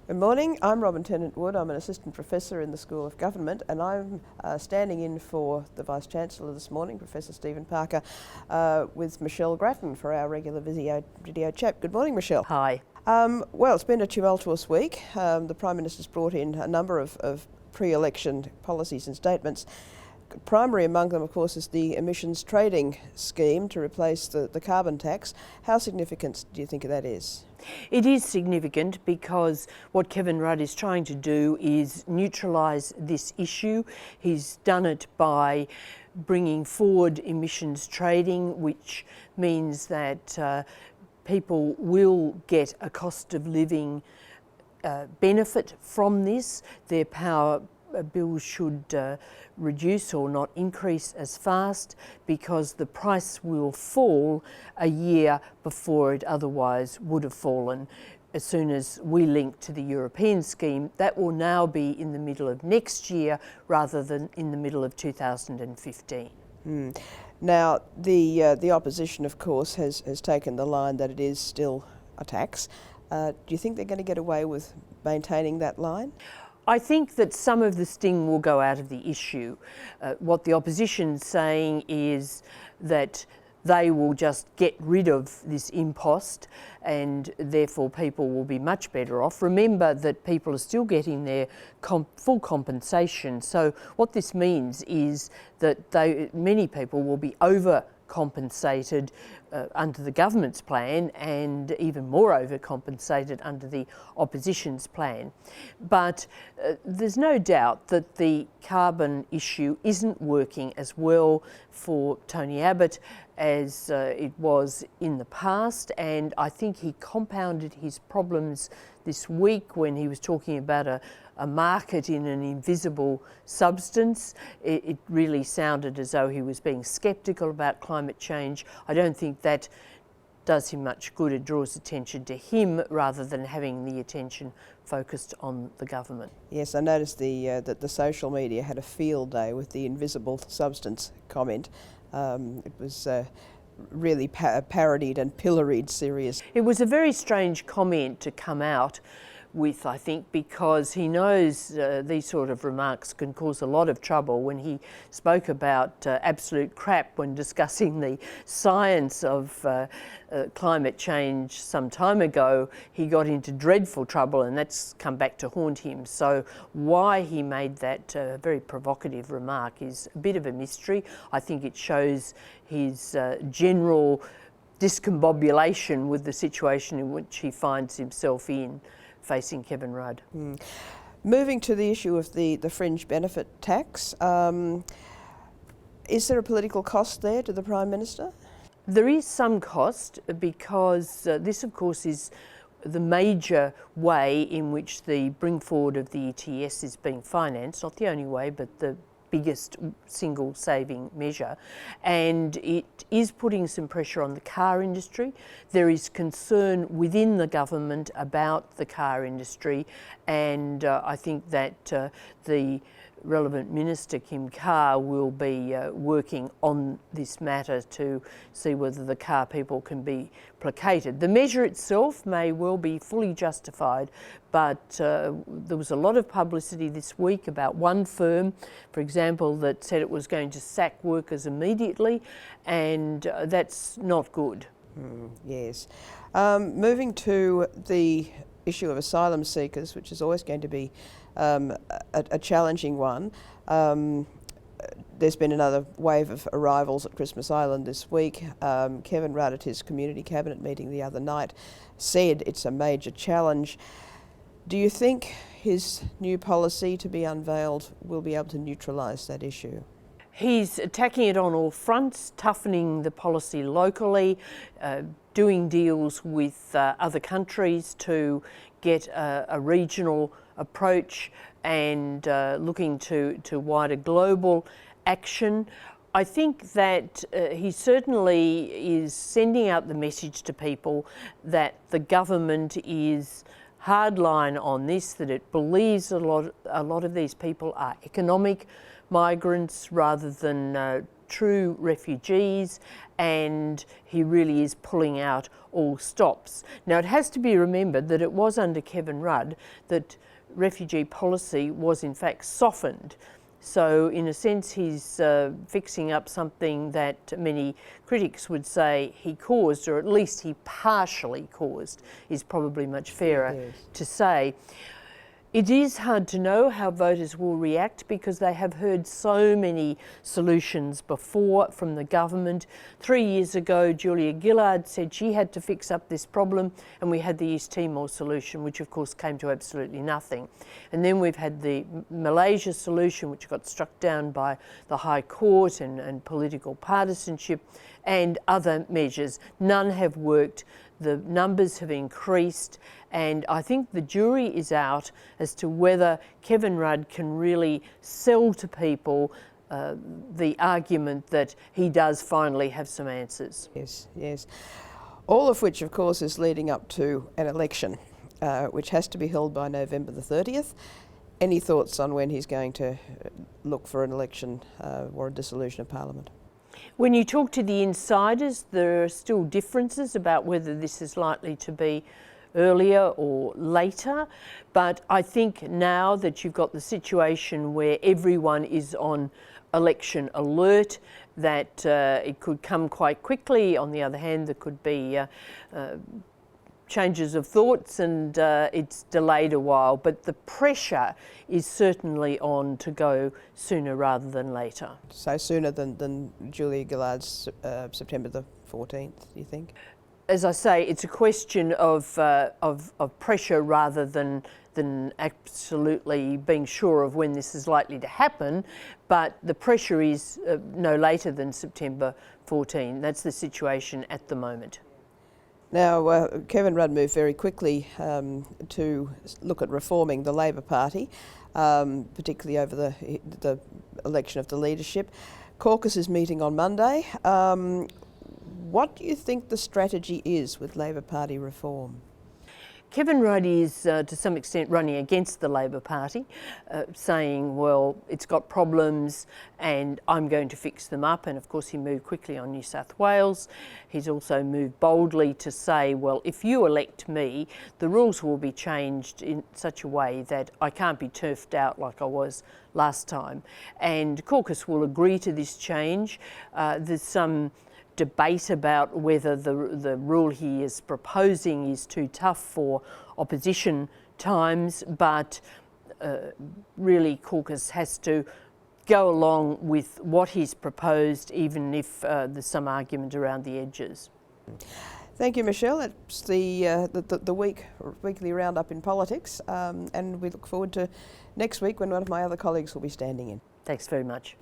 Good morning, I'm Robin Tennant-Wood. I'm an assistant professor in the School of Government, and I'm standing in for the Vice-Chancellor this morning, Professor Stephen Parker, with Michelle Grattan for our regular video chat. Good morning, Michelle. Hi. Well, it's been a tumultuous week. The Prime Minister's brought in a number of pre-election policies and statements. Primary among them, of course, is the emissions trading scheme to replace the carbon tax. How significant do you think that is? It is significant because what Kevin Rudd is trying to do is neutralise this issue. He's done it by bringing forward emissions trading, which means that people will get a cost of living benefit from this. Their power bills should reduce or not increase as fast because the price will fall a year before it otherwise would have fallen. As soon as we link to the European scheme, that will now be in the middle of next year rather than in the middle of 2015. Now, the opposition, of course, has taken the line that it is still a tax. Do you think they're going to get away with maintaining that line? I think that some of the sting will go out of the issue. What the opposition's saying is that they will just get rid of this impost and therefore people will be much better off. Remember that people are still getting their full compensation. So what this means is that many people will be overcompensated under the government's plan and even more overcompensated under the opposition's plan. But there's no doubt that the carbon issue isn't working as well for Tony Abbott as it was in the past, and I think he compounded his problems this week when he was talking about a market in an invisible substance. It really sounded as though he was being sceptical about climate change. I don't think that does him much good. It draws attention to him rather than having the attention focused on the government. Yes, I noticed that the social media had a field day with the invisible substance comment. It was really parodied and pilloried serious. It was a very strange comment to come out with, I think, because he knows these sort of remarks can cause a lot of trouble. When he spoke about absolute crap when discussing the science of climate change some time ago, he got into dreadful trouble, and that's come back to haunt him. So why he made that very provocative remark is a bit of a mystery. I think it shows his general discombobulation with the situation in which he finds himself in, facing Kevin Rudd. Moving to the issue of the fringe benefit tax, is there a political cost there to the Prime Minister? There is some cost because this, of course, is the major way in which the bring forward of the ETS is being financed. Not the only way, but the biggest single saving measure, and it is putting some pressure on the car industry. There is concern within the government about the car industry, and I think that the relevant Minister, Kim Carr, will be working on this matter to see whether the car people can be placated. The measure itself may well be fully justified, but there was a lot of publicity this week about one firm, for example, that said it was going to sack workers immediately, and that's not good. Yes. Moving to the issue of asylum seekers, which is always going to be a challenging one. There's been another wave of arrivals at Christmas Island this week. Kevin Rudd at his community cabinet meeting the other night said it's a major challenge. Do you think his new policy to be unveiled will be able to neutralise that issue? He's attacking it on all fronts, toughening the policy locally, doing deals with other countries to get a regional approach, and looking to wider global action. I think that he certainly is sending out the message to people that the government is hardline on this, that it believes a lot of these people are economic migrants rather than true refugees, and he really is pulling out all stops. Now, it has to be remembered that it was under Kevin Rudd that refugee policy was in fact softened. So in a sense, he's fixing up something that many critics would say he caused, or at least he partially caused, is probably much fairer to say. It is hard to know how voters will react because they have heard so many solutions before from the government. 3 years ago, Julia Gillard said she had to fix up this problem, and we had the East Timor solution, which of course came to absolutely nothing. And then we've had the Malaysia solution, which got struck down by the High Court and political partisanship, and other measures. None have worked. The numbers have increased, and I think the jury is out as to whether Kevin Rudd can really sell to people the argument that he does finally have some answers. Yes, yes. All of which, of course, is leading up to an election, which has to be held by November the 30th. Any thoughts on when he's going to look for an election or a dissolution of Parliament? When you talk to the insiders, there are still differences about whether this is likely to be earlier or later, but I think now that you've got the situation where everyone is on election alert, that it could come quite quickly. On the other hand, there could be changes of thoughts, and it's delayed a while, but the pressure is certainly on to go sooner rather than later. So sooner than Julia Gillard's September the 14th, do you think? As I say, it's a question of pressure rather than absolutely being sure of when this is likely to happen, but the pressure is no later than September 14. That's the situation at the moment. Now, Kevin Rudd moved very quickly to look at reforming the Labor Party, particularly over the election of the leadership. Caucus is meeting on Monday. What do you think the strategy is with Labor Party reform? Kevin Rudd is to some extent running against the Labor Party, saying, well, it's got problems and I'm going to fix them up. And of course he moved quickly on New South Wales. He's also moved boldly to say, well, if you elect me, the rules will be changed in such a way that I can't be turfed out like I was last time. And caucus will agree to this change. There's some debate about whether the rule he is proposing is too tough for opposition times, but really caucus has to go along with what he's proposed, even if there's some argument around the edges. Thank you, Michelle. It's the weekly roundup in politics, and we look forward to next week when one of my other colleagues will be standing in. Thanks very much.